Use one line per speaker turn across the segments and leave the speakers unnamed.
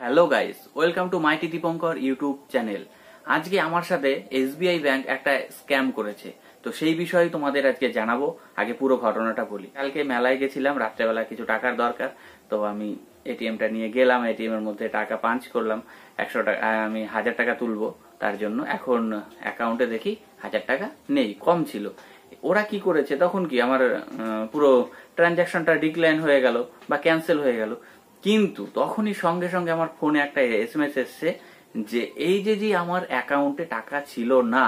Hello guys, welcome to mighty Dipankar YouTube channel. আজকে আমার সাথে এসবিআই ব্যাংক একটা স্ক্যাম করেছে, তো সেই বিষয়ে তোমাদের আজকে জানাবো। আগে পুরো ঘটনাটা বলি। কালকে মেলায় গেছিলাম, রাত্রেবেলা কিছু টাকার দরকার, তো আমি এটিএমটা নিয়ে গেলাম। এটিএম এর মধ্যে টাকা পাঞ্চ করলাম, 100 টাকা। আমি 1000 টাকা তুলবো, তার জন্য এখন অ্যাকাউন্টে দেখি 1000 টাকা নেই, কম ছিল। ওরা কি করেছে, তখন কি আমার পুরো ট্রানজাকশনটা ডিক্লাইন হয়ে গেল বা ক্যান্সেল হয়ে গেল। কিন্তু তখনই সঙ্গে সঙ্গে আমার ফোনে একটা এসএমএস এসছে যে এই যে আমার অ্যাকাউন্টে টাকা ছিল না,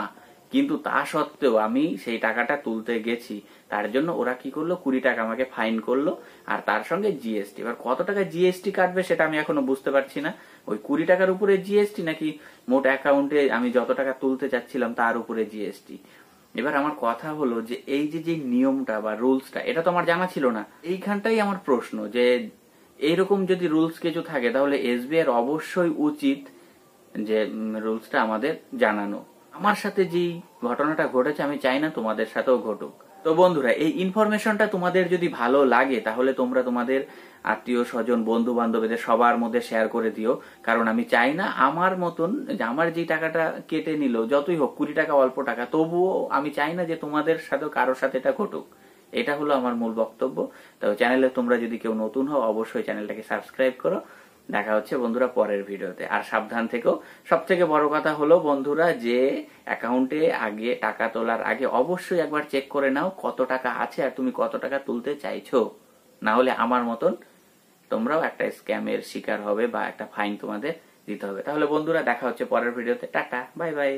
কিন্তু তা সত্ত্বেও আমি সেই টাকাটা তুলতে গেছি, তার জন্য ওরা কি করলো, 20 টাকা আমাকে ফাইন করলো। আর তার সঙ্গে জিএসটি। এবার কত টাকা জিএসটি কাটবে সেটা আমি এখনো বুঝতে পারছি না। ওই 20 টাকার উপরে জিএসটি নাকি মোট অ্যাকাউন্টে আমি যত টাকা তুলতে চাচ্ছিলাম তার উপরে জিএসটি। এবার আমার কথা হলো যে এই যে নিয়মটা বা রুলসটা, এটা তো আমার জানা ছিল না। এইখানটাই আমার প্রশ্ন যে এইরকম যদি রুলস কিছু থাকে তাহলে এসবিআই এর অবশ্যই উচিত যে রুলসটা আমাদের জানানো। আমার সাথে যেই ঘটনাটা ঘটেছে আমি চাই না তোমাদের সাথেও ঘটুক। তো বন্ধুরা, এই ইনফরমেশনটা তোমাদের যদি ভালো লাগে তাহলে তোমরা তোমাদের আত্মীয় স্বজন, বন্ধু বান্ধবীদের সবার মধ্যে শেয়ার করে দিও। কারণ আমি চাই না আমার মতন, আমার যে টাকাটা কেটে নিল, যতই হোক 20 টাকা অল্প টাকা, তবুও আমি চাই না যে তোমাদের সাথেও কারোর সাথে এটা ঘটুক। এটা হলো আমার মূল বক্তব্য। তো চ্যানেলে তোমরা যদি কেউ নতুন হও অবশ্যই চ্যানেলটাকে সাবস্ক্রাইব করো। দেখা হচ্ছে বন্ধুরা পরের ভিডিওতে। আর সাবধান থেকেও। সব থেকে বড় কথা হলো বন্ধুরা, যে অ্যাকাউন্টে আগে টাকা তোলার আগে অবশ্যই একবার চেক করে নাও কত টাকা আছে আর তুমি কত টাকা তুলতে চাইছো। না হলে আমার মতন তোমরাও একটা স্ক্যামের শিকার হবে বা একটা ফাইন তোমাদের দিতে হবে। তাহলে বন্ধুরা দেখা হচ্ছে পরের ভিডিওতে। Tata, bye bye.